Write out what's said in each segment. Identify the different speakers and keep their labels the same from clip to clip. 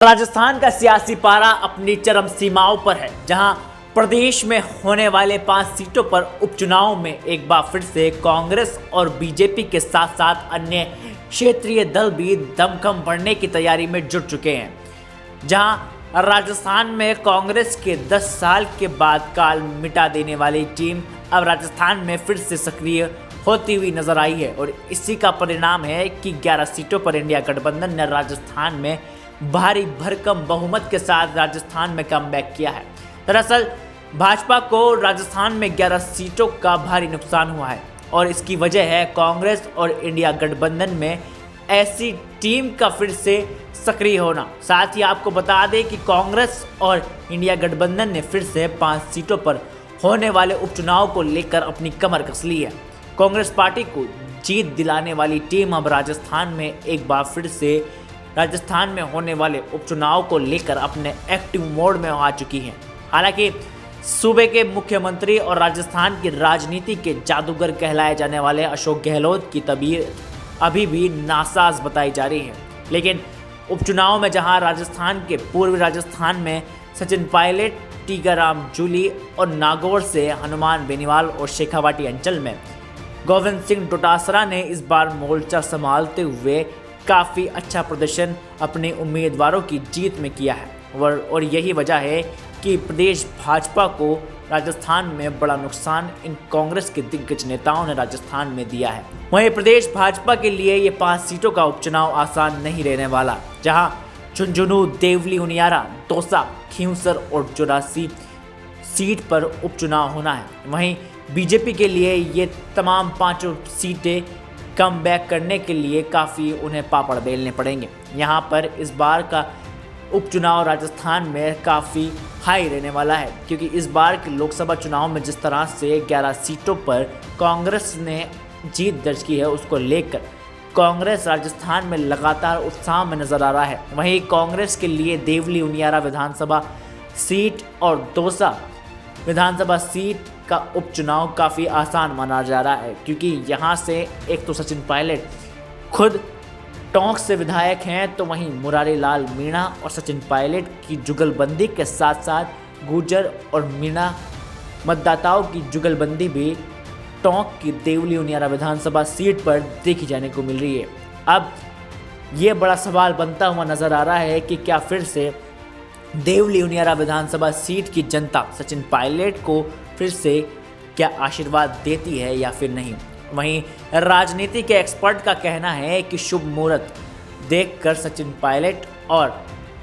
Speaker 1: राजस्थान का सियासी पारा अपनी चरम सीमाओं पर है, जहां प्रदेश में होने वाले 5 सीटों पर उपचुनाव में एक बार फिर से कांग्रेस और बीजेपी के साथ साथ अन्य क्षेत्रीय दल भी दमखम बढ़ने की तैयारी में जुट चुके हैं। जहां राजस्थान में कांग्रेस के 10 साल के बाद काल मिटा देने वाली टीम अब राजस्थान में फिर से सक्रिय होती हुई नजर आई है और इसी का परिणाम है कि 11 सीटों पर इंडिया गठबंधन ने राजस्थान में भारी भरकम बहुमत के साथ राजस्थान में कमबैक किया है। दरअसल भाजपा को राजस्थान में 11 सीटों का भारी नुकसान हुआ है और इसकी वजह है कांग्रेस और इंडिया गठबंधन में ऐसी टीम का फिर से सक्रिय होना। साथ ही आपको बता दें कि कांग्रेस और इंडिया गठबंधन ने फिर से 5 सीटों पर होने वाले उपचुनाव को लेकर अपनी कमर कस ली है। कांग्रेस पार्टी को जीत दिलाने वाली टीम अब राजस्थान में एक बार फिर से राजस्थान में होने वाले उपचुनाव को लेकर अपने एक्टिव मोड में आ चुकी है। हालांकि सूबे के मुख्यमंत्री और राजस्थान की राजनीति के जादूगर कहलाए जाने वाले अशोक गहलोत की तबीयत अभी भी नासाज बताई जा रही है, लेकिन उपचुनाव में जहां राजस्थान के पूर्वी राजस्थान में सचिन पायलट, टीकाराम जूली और नागौर से हनुमान बेनीवाल और शेखावाटी अंचल में गोविंद सिंह डोटासरा ने इस बार मोर्चा संभालते हुए काफ़ी अच्छा प्रदर्शन अपने उम्मीदवारों की जीत में किया है और यही वजह है कि प्रदेश भाजपा को राजस्थान में बड़ा नुकसान इन कांग्रेस के दिग्गज नेताओं ने राजस्थान में दिया है। वहीं प्रदेश भाजपा के लिए ये 5 सीटों का उपचुनाव आसान नहीं रहने वाला, जहां झुंझुनू, देवली, उनियारा, दौसा, खींवसर और 84 सीट पर उपचुनाव होना है। वहीं बीजेपी के लिए ये तमाम 5 सीटें कम बैक करने के लिए काफ़ी उन्हें पापड़ बेलने पड़ेंगे। यहाँ पर इस बार का उपचुनाव राजस्थान में काफ़ी हाई रहने वाला है, क्योंकि इस बार के लोकसभा चुनाव में जिस तरह से 11 सीटों पर कांग्रेस ने जीत दर्ज की है, उसको लेकर कांग्रेस राजस्थान में लगातार उत्साह में नज़र आ रहा है। वहीं कांग्रेस के लिए देवली, उनियारा विधानसभा सीट और दौसा विधानसभा सीट का उपचुनाव काफ़ी आसान माना जा रहा है, क्योंकि यहाँ से एक तो सचिन पायलट खुद टोंक से विधायक हैं, तो वहीं मुरारी लाल मीणा और सचिन पायलट की जुगलबंदी के साथ साथ गुर्जर और मीणा मतदाताओं की जुगलबंदी भी टोंक की देवली उनियारा विधानसभा सीट पर देखी जाने को मिल रही है। अब ये बड़ा सवाल बनता हुआ नज़र आ रहा है कि क्या फिर से देवली उनियारा विधानसभा सीट की जनता सचिन पायलट को फिर से क्या आशीर्वाद देती है या फिर नहीं। वहीं राजनीति के एक्सपर्ट का कहना है कि शुभ मुहूर्त देखकर सचिन पायलट और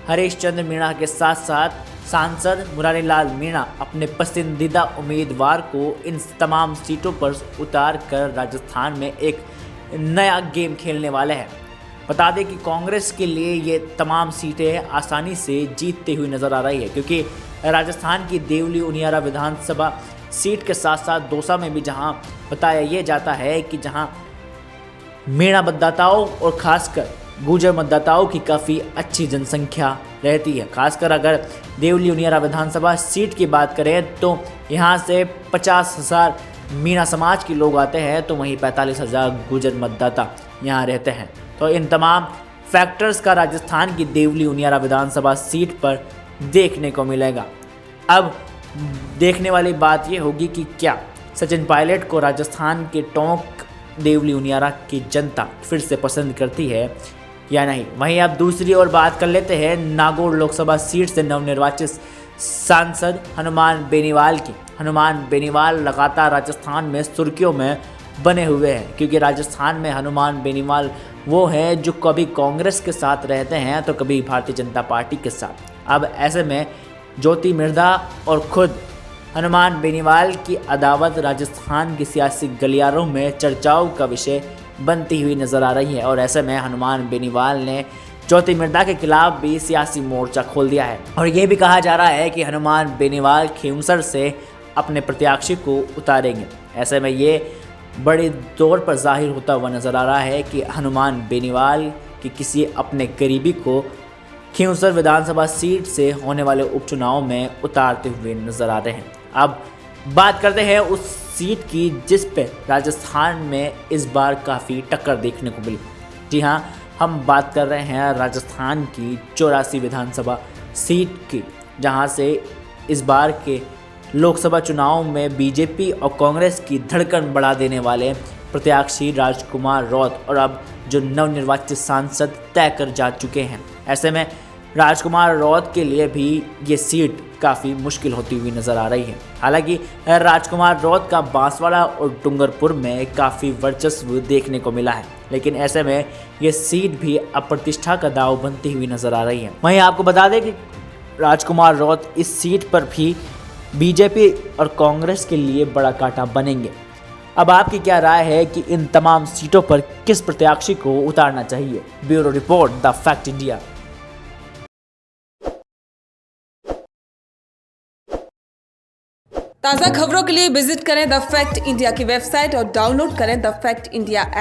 Speaker 1: हरीश चंद्र मीणा के साथ साथ सांसद मुरारी लाल मीणा अपने पसंदीदा उम्मीदवार को इन तमाम सीटों पर उतार कर राजस्थान में एक नया गेम खेलने वाले हैं। बता दें कि कांग्रेस के लिए ये तमाम सीटें आसानी से जीतती हुई नज़र आ रही है, क्योंकि राजस्थान की देवली उनियारा विधानसभा सीट के साथ साथ दौसा में भी जहां बताया ये जाता है कि जहां मीणा मतदाताओं और खासकर गुर्जर मतदाताओं की काफ़ी अच्छी जनसंख्या रहती है। खासकर अगर देवली उनियारा विधानसभा सीट की बात करें तो यहाँ से 50,000 मीणा समाज के लोग आते हैं, तो वहीं 45,000 गुर्जर मतदाता यहाँ रहते हैं। तो इन तमाम फैक्टर्स का राजस्थान की देवली उनियारा विधानसभा सीट पर देखने को मिलेगा। अब देखने वाली बात ये होगी कि क्या सचिन पायलट को राजस्थान के टोंक देवली उनियारा की जनता फिर से पसंद करती है या नहीं। वहीं अब दूसरी ओर बात कर लेते हैं नागौर लोकसभा सीट से नवनिर्वाचित सांसद हनुमान बेनीवाल की। हनुमान बेनीवाल लगातार राजस्थान में सुर्खियों में बने हुए हैं, क्योंकि राजस्थान में हनुमान बेनीवाल वो हैं जो कभी कांग्रेस के साथ रहते हैं तो कभी भारतीय जनता पार्टी के साथ। अब ऐसे में ज्योति मिर्धा और खुद हनुमान बेनीवाल की अदावत राजस्थान की सियासी गलियारों में चर्चाओं का विषय बनती हुई नज़र आ रही है और ऐसे में हनुमान बेनीवाल ने ज्योति मिर्धा के खिलाफ भी सियासी मोर्चा खोल दिया है और ये भी कहा जा रहा है कि हनुमान बेनीवाल खींवसर से अपने प्रत्याशी को उतारेंगे। ऐसे में ये बड़े तौर पर जाहिर होता हुआ नज़र आ रहा है कि हनुमान बेनीवाल की किसी अपने करीबी को खींवसर विधानसभा सीट से होने वाले उपचुनाव में उतारते हुए नजर आ रहे हैं। अब बात करते हैं उस सीट की जिस पे राजस्थान में इस बार काफ़ी टक्कर देखने को मिली। जी हाँ, हम बात कर रहे हैं राजस्थान की 84 विधानसभा सीट की, जहां से इस बार के लोकसभा चुनाव में बीजेपी और कांग्रेस की धड़कन बढ़ा देने वाले प्रत्याशी राजकुमार रौत और अब जो नवनिर्वाचित सांसद तय कर जा चुके हैं। ऐसे में राजकुमार रौत के लिए भी ये सीट काफ़ी मुश्किल होती हुई नज़र आ रही है। हालांकि राजकुमार रौत का बांसवाड़ा और डूंगरपुर में काफ़ी वर्चस्व देखने को मिला है, लेकिन ऐसे में ये सीट भी अप्रतिष्ठा का दांव बनती हुई नज़र आ रही है। वहीं आपको बता दें कि राजकुमार रौत इस सीट पर भी बीजेपी और कांग्रेस के लिए बड़ा कांटा बनेंगे। अब आपकी क्या राय है कि इन तमाम सीटों पर किस प्रत्याशी को उतारना चाहिए? Bureau report, the fact India.
Speaker 2: ताज़ा खबरों के लिए विजिट करें द फैक्ट इंडिया की वेबसाइट और डाउनलोड करें द फैक्ट इंडिया ऐप।